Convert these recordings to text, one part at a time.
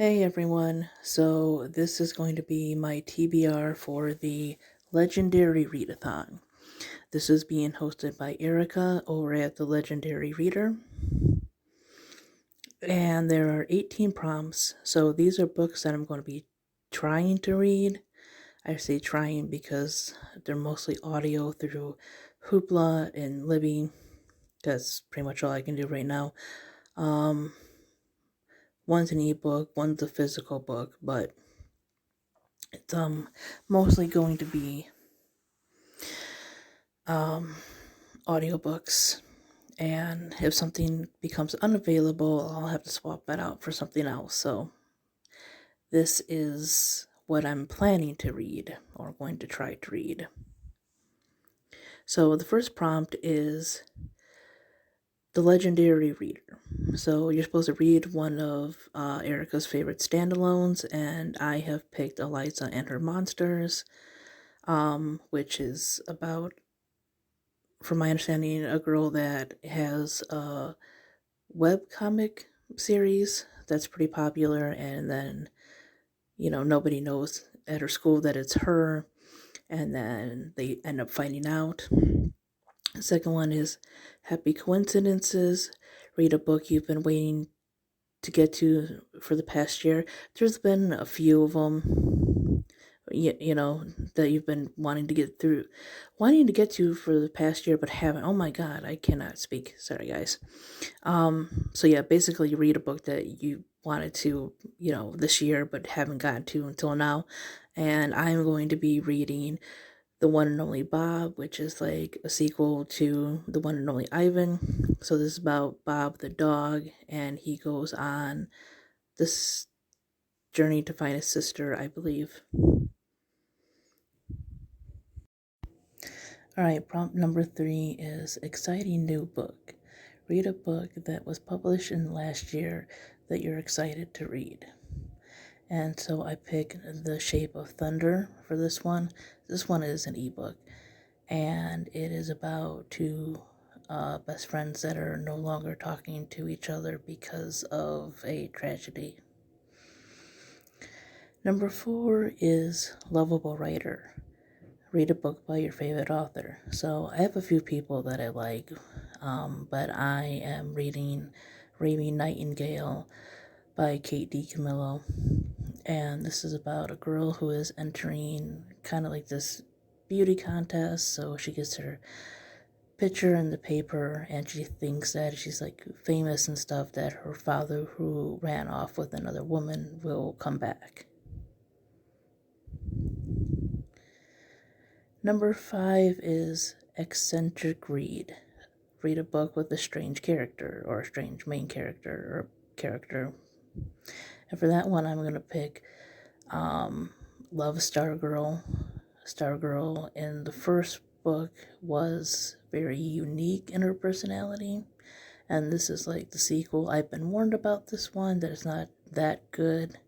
Hey everyone, so this is going to be my TBR for the Legendary Readathon. This is being hosted by Erica over at the Legendary Reader. And there are 18 prompts, so these are books that I'm going to be trying to read. I say trying because they're mostly audio through Hoopla and Libby. That's pretty much all I can do right now. One's an ebook, one's a physical book, but it's mostly going to be audiobooks, and if something becomes unavailable, I'll have to swap that out for something else. So this is what I'm planning to read, or going to try to read. So the first prompt is the Legendary Reader. So you're supposed to read one of Erica's favorite standalones, and I have picked Eliza and Her Monsters, which is about, from my understanding, a girl that has a webcomic series that's pretty popular, and then, nobody knows at her school that it's her, and then they end up finding out. The second one is Happy Coincidences. Read a book you've been waiting to get to for the past year. There's been a few of them, that you've been wanting to get to for the past year, but haven't. Oh my god, I cannot speak. Sorry, guys. So yeah, basically you read a book that you wanted to, this year, but haven't gotten to until now. And I'm going to be reading The One and Only Bob, which is like a sequel to The One and Only Ivan. So this is about Bob the dog, and he goes on this journey to find his sister, I believe. Alright, prompt number 3 is exciting new book. Read a book that was published in last year that you're excited to read. And so I picked The Shape of Thunder for this one. This one is an ebook, and it is about two best friends that are no longer talking to each other because of a tragedy. Number 4 is Lovable Writer. Read a book by your favorite author. So I have a few people that I like, but I am reading Raving Nightingale by Kate DiCamillo, and this is about a girl who is entering kind of like this beauty contest. So she gets her picture in the paper, and she thinks that she's like famous and stuff, that her father, who ran off with another woman, will come back. Number 5 is Eccentric Read. Read a book with a strange character, or a strange main character, or character. And for that one, I'm going to pick Love Stargirl. Stargirl in the first book was very unique in her personality, and this is like the sequel. I've been warned about this one, that it's not that good,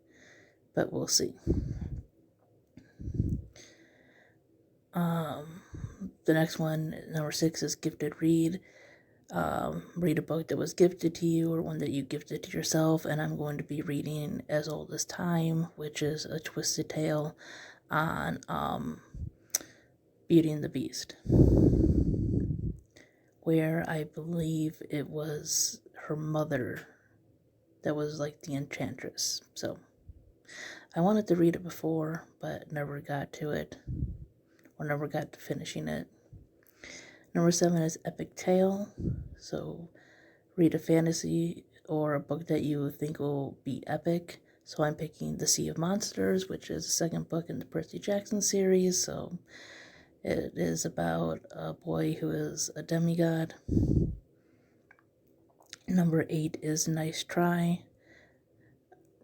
but we'll see. The next one, number 6, is Gifted Read. Read a book that was gifted to you, or one that you gifted to yourself, and I'm going to be reading As Old as Time, which is a twisted tale on Beauty and the Beast, where I believe it was her mother that was like the enchantress. So I wanted to read it before, but never got to it, or never got to finishing it. Number 7 is Epic Tale. So read a fantasy or a book that you think will be epic. So I'm picking The Sea of Monsters, which is the second book in the Percy Jackson series. So it is about a boy who is a demigod. Number 8 is Nice Try.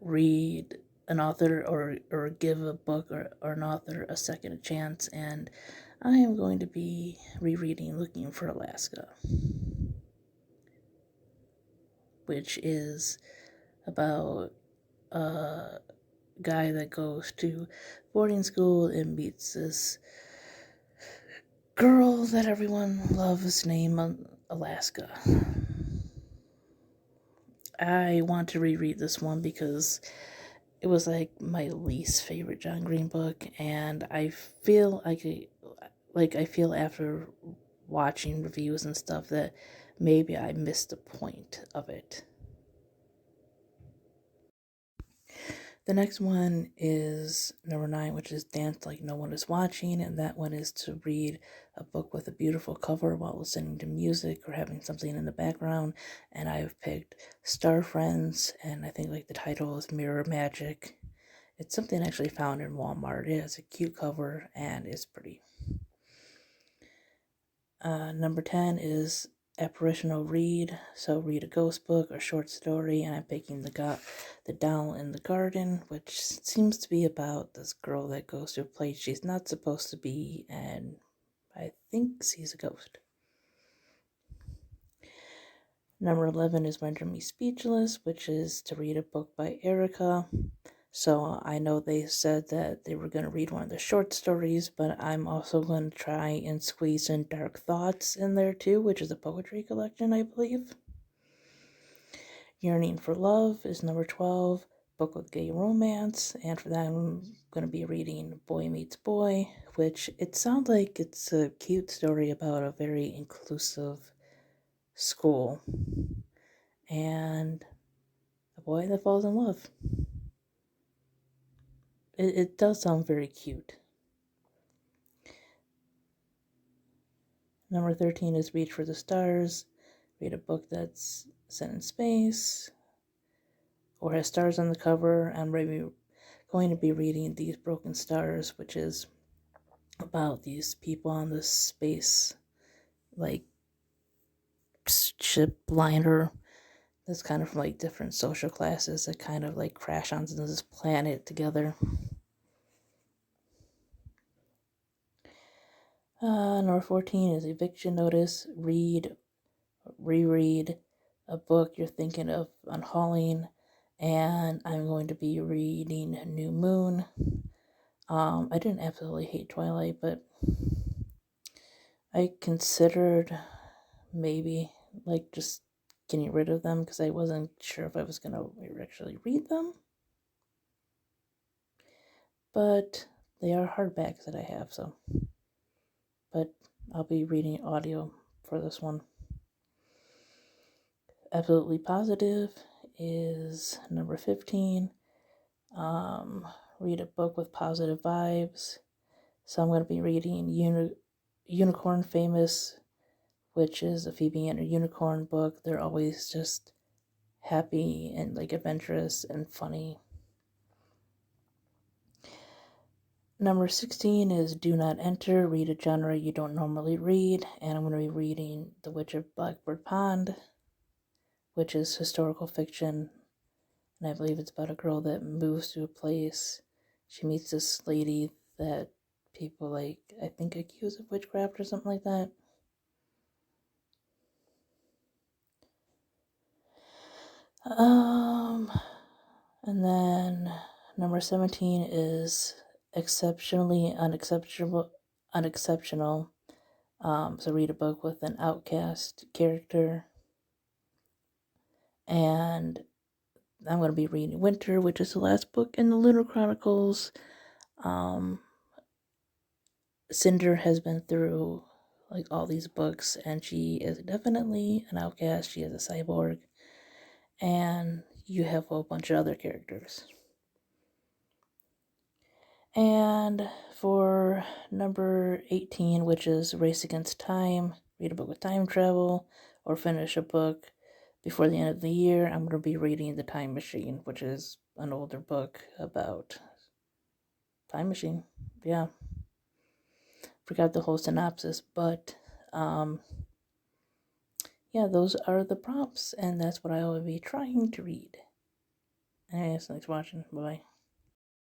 Read an author, or give a book or an author a second chance, and I am going to be rereading Looking for Alaska, which is about a guy that goes to boarding school and meets this girl that everyone loves named Alaska. I want to reread this one because it was like my least favorite John Green book, and I feel I feel after watching reviews and stuff that maybe I missed the point of it. The next one is number 9, which is Dance Like No One Is Watching, and that one is to read a book with a beautiful cover while listening to music or having something in the background. And I have picked Star Friends, and I think like the title is Mirror Magic. It's something I actually found in Walmart. It has a cute cover and it's pretty. Number 10 is apparitional read. So read a ghost book or short story, and I'm picking the Doll in the Garden, which seems to be about this girl that goes to a place she's not supposed to be, and I think sees a ghost. Number 11 is Render Me Speechless, which is to read a book by Erica. So I know they said that they were going to read one of the short stories, but I'm also going to try and squeeze in Dark Thoughts in there too, which is a poetry collection, I believe. Yearning for Love is number 12, book with gay romance, and for that I'm going to be reading Boy Meets Boy, which it sounds like it's a cute story about a very inclusive school and a boy that falls in love. It does sound very cute. Number 13 is Reach for the Stars. Read a book that's set in space or has stars on the cover. I'm going to be reading These Broken Stars, which is about these people on this space, like, ship liner that's kind of from like different social classes that kind of like crash onto this planet together. Number 14 is Eviction Notice. Reread a book you're thinking of unhauling, and I'm going to be reading New Moon. I didn't absolutely hate Twilight, but I considered maybe like just getting rid of them because I wasn't sure if I was going to actually read them. But they are hardbacks that I have, so. But I'll be reading audio for this one. Absolutely Positive is number 15. Read a book with positive vibes. So I'm going to be reading Unicorn Famous, which is a Phoebe and a Unicorn book. They're always just happy and like adventurous and funny. Number 16 is Do Not Enter. Read a genre you don't normally read. And I'm going to be reading The Witch of Blackbird Pond, which is historical fiction. And I believe it's about a girl that moves to a place. She meets this lady that people like, I think, accuse of witchcraft or something like that. And then number 17 is Exceptionally Unexceptional. So read a book with an outcast character. And I'm going to be reading Winter, which is the last book in the Lunar Chronicles. Cinder has been through like all these books, and she is definitely an outcast. She is a cyborg, and you have a whole bunch of other characters. And for number 18, which is Race Against Time, read a book with time travel, or finish a book before the end of the year, I'm going to be reading The Time Machine, which is an older book about time machine. Yeah. Forgot the whole synopsis, but yeah, those are the prompts, and that's what I will be trying to read. Anyways, thanks for watching. Bye-bye.